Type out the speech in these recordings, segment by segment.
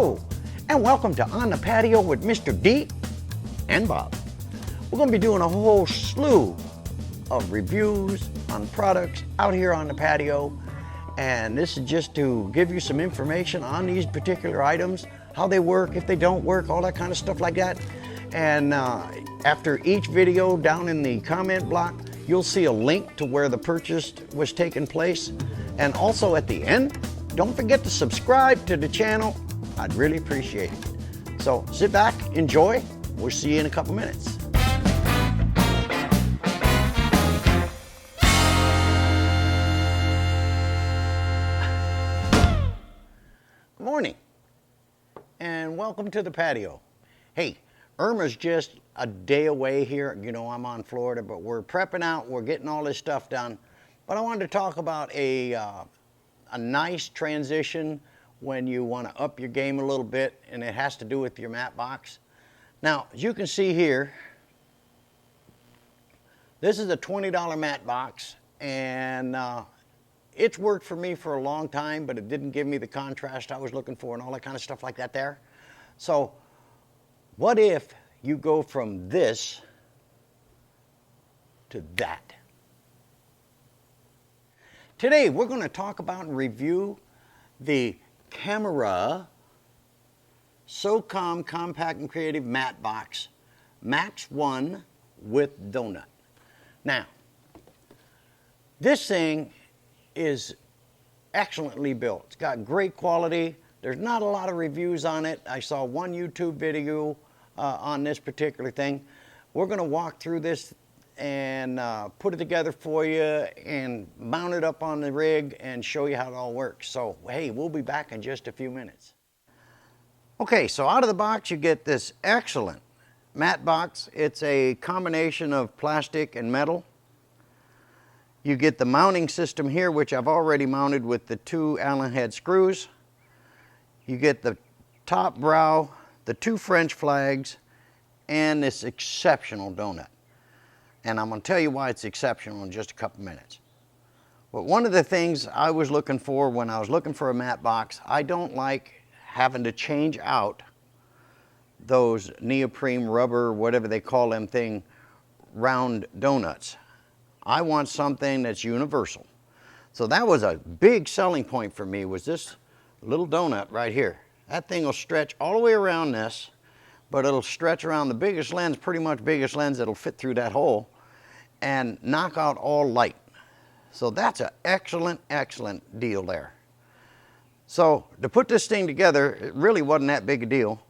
Hello, and welcome to On the Patio with Mr. D and Bob. We're going to be doing a whole slew of reviews on products out here on the patio, and this is just to give you some information on these particular items, how they work, if they don't work, all that kind of stuff like that. And after each video, down in the comment block, you'll see a link to where the purchase was taking place. And also at the end, don't forget to subscribe to the channel. I'd really appreciate it. So sit back, enjoy. We'll see you in a couple minutes. Good morning, and welcome to the patio. Hey, Irma's just a day away here. You know, I'm on Florida, but we're prepping out. We're getting all this stuff done. But I wanted to talk about a nice transition when you want to up your game a little bit, and it has to do with your matte box. Now, as you can see here, this is a $20 matte box, and it's worked for me for a long time, but it didn't give me the contrast I was looking for and all that kind of stuff like that there. So what if you go from this to that? Today we're going to talk about and review the Kamerar SOCOM Compact and Creative Matte Box Max 1 with Donut. Now, this thing is excellently built. It's got great quality. There's not a lot of reviews on it. I saw one YouTube video on this particular thing. We're going to walk through this and put it together for you and mount it up on the rig and show you how it all works. So, hey, we'll be back in just a few minutes. Okay, so out of the box you get this excellent matte box. It's a combination of plastic and metal. You get the mounting system here, which I've already mounted with the 2 Allen head screws. You get the top brow, the 2 French flags, and this exceptional donut. And I'm going to tell you why it's exceptional in just a couple minutes. But one of the things I was looking for when I was looking for a matte box, I don't like having to change out those neoprene rubber, whatever they call them thing, round donuts. I want something that's universal. So that was a big selling point for me, was this little donut right here. That thing will stretch all the way around this, but it'll stretch around the biggest lens, pretty much biggest lens that'll fit through that hole, and knock out all light. So that's an excellent, excellent deal there. So to put this thing together, it really wasn't that big a deal.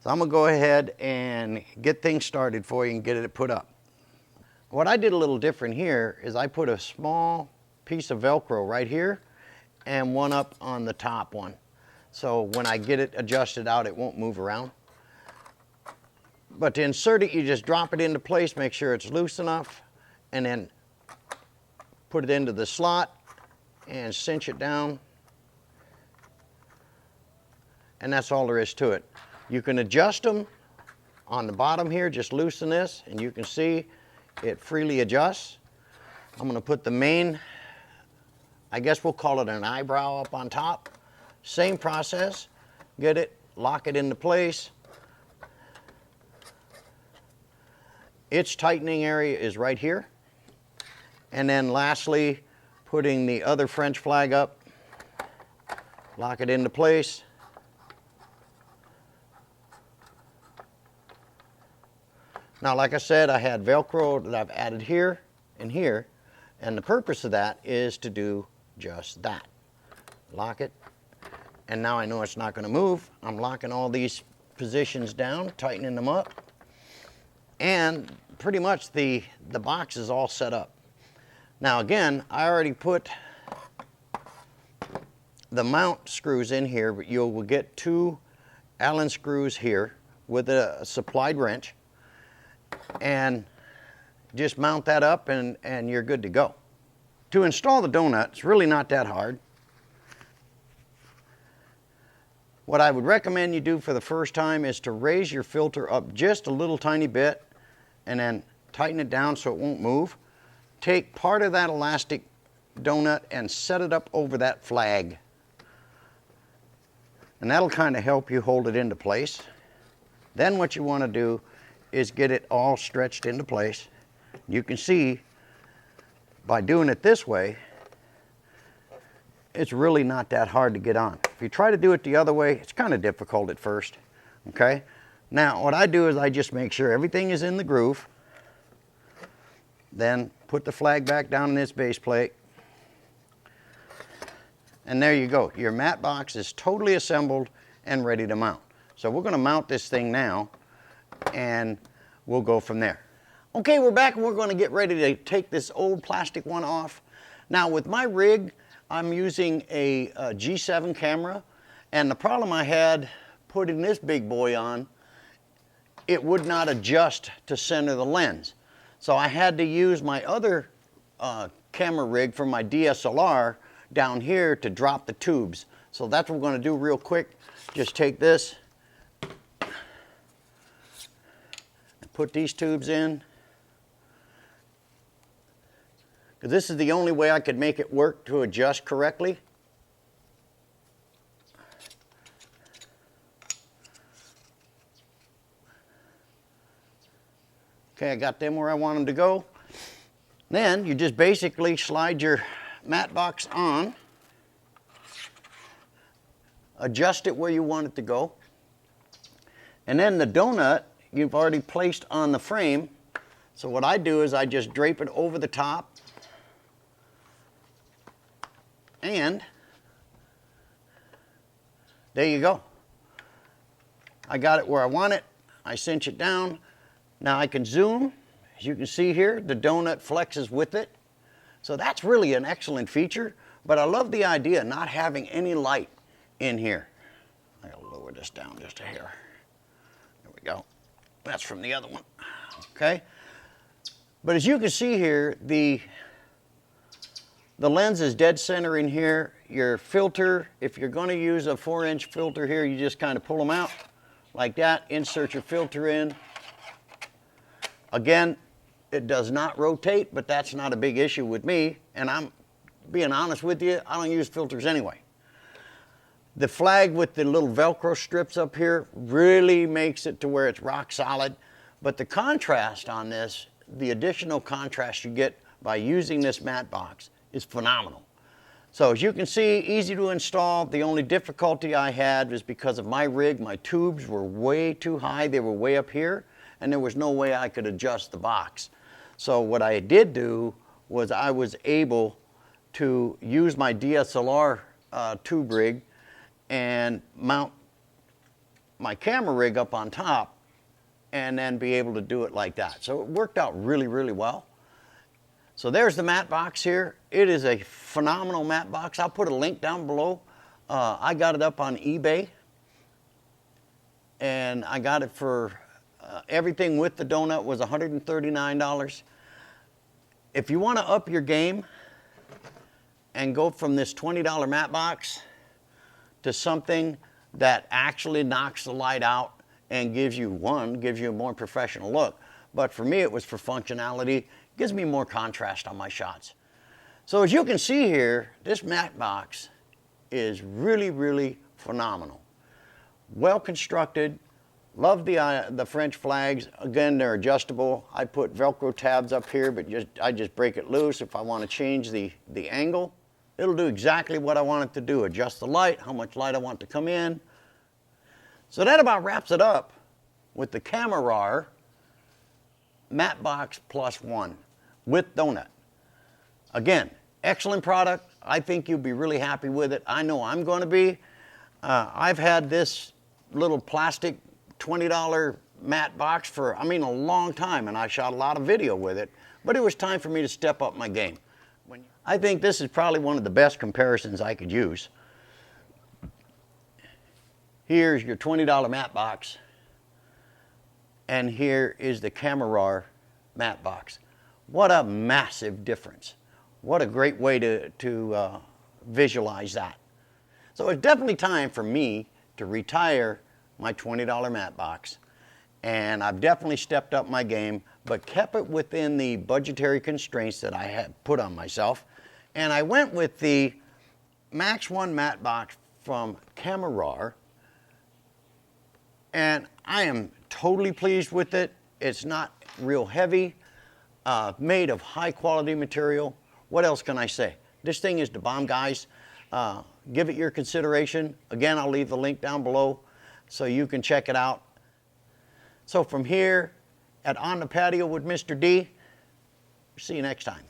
So I'm gonna go ahead and get things started for you and get it put up. What I did a little different here is I put a small piece of Velcro right here and one up on the top one. So when I get it adjusted out, it won't move around. But to insert it, you just drop it into place, make sure it's loose enough, and then put it into the slot and cinch it down. And that's all there is to it. You can adjust them on the bottom here, just loosen this, and you can see it freely adjusts. I'm going to put the main, I guess we'll call it an eyebrow, up on top. Same process. Get it, lock it into place. Its tightening area is right here. And then lastly, putting the other French flag up, lock it into place. Now, like I said, I had Velcro that I've added here and here, and the purpose of that is to do just that. Lock it, and now I know it's not going to move. I'm locking all these positions down, tightening them up, and pretty much the box is all set up. Now again, I already put the mount screws in here, but you will get 2 Allen screws here with a supplied wrench, and just mount that up and you're good to go. To install the donut, it's really not that hard. What I would recommend you do for the first time is to raise your filter up just a little tiny bit and then tighten it down so it won't move. Take part of that elastic donut and set it up over that flag. and that'll kind of help you hold it into place. Then what you want to do is get it all stretched into place. You can see by doing it this way, it's really not that hard to get on. If you try to do it the other way, it's kind of difficult at first, okay? Now, what I do is I just make sure everything is in the groove, then put the flag back down in its base plate, and there you go. Your matte box is totally assembled and ready to mount. So we're going to mount this thing now, and we'll go from there. Okay, we're back, and we're going to get ready to take this old plastic one off. Now, with my rig, I'm using a G7 camera, and the problem I had putting this big boy on, it would not adjust to center the lens. So I had to use my other camera rig from my DSLR down here to drop the tubes. So that's what we're going to do real quick. Just take this and put these tubes in. This is the only way I could make it work to adjust correctly. Okay, I got them where I want them to go. Then you just basically slide your matte box on, adjust it where you want it to go, and then the donut you've already placed on the frame. So what I do is I just drape it over the top, and there you go. I got it where I want it. I cinch it down. Now I can zoom. As you can see here, the donut flexes with it. So that's really an excellent feature, but I love the idea of not having any light in here. I'll lower this down just a hair. There we go. That's from the other one. Okay. But as you can see here, the lens is dead center in here. Your filter, if you're going to use a 4-inch filter here, you just kind of pull them out like that, insert your filter in. Again, it does not rotate, but that's not a big issue with me. And I'm being honest with you, I don't use filters anyway. The flag with the little Velcro strips up here really makes it to where it's rock solid. But the contrast on this, the additional contrast you get by using this matte box is phenomenal. So as you can see, easy to install. The only difficulty I had was because of my rig, my tubes were way too high. They were way up here, and there was no way I could adjust the box. So what I did do was I was able to use my DSLR tube rig and mount my camera rig up on top and then be able to do it like that. So it worked out really, really well. So there's the matte box here. It is a phenomenal matte box. I'll put a link down below. I got it up on eBay, and I got it for everything with the donut was $139. If you want to up your game and go from this $20 matte box to something that actually knocks the light out and gives you a more professional look. But for me, it was for functionality. Gives me more contrast on my shots. So as you can see here, this matte box is really, really phenomenal. Well constructed. Love the French flags. Again, they're adjustable. I put Velcro tabs up here, but I just break it loose if I want to change the angle. It'll do exactly what I want it to do. Adjust the light, how much light I want to come in. So that about wraps it up with the Kamerar Matte Box Plus 1 with donut. Again, excellent product. I think you'll be really happy with it. I know I'm going to be. I've had this little plastic $20 matte box for, a long time, and I shot a lot of video with it, but it was time for me to step up my game. I think this is probably one of the best comparisons I could use. Here's your $20 matte box, and here is the Kamerar matte box. What a massive difference. What a great way to visualize that. So it's definitely time for me to retire my $20 matte box, and I've definitely stepped up my game, but kept it within the budgetary constraints that I had put on myself. And I went with the Max 1 matte box from Kamerar, and I am totally pleased with it. It's not real heavy, made of high quality material. What else can I say? This thing is the bomb, guys. Give it your consideration. Again, I'll leave the link down below so you can check it out. So from here at On the Patio with Mr. D, see you next time.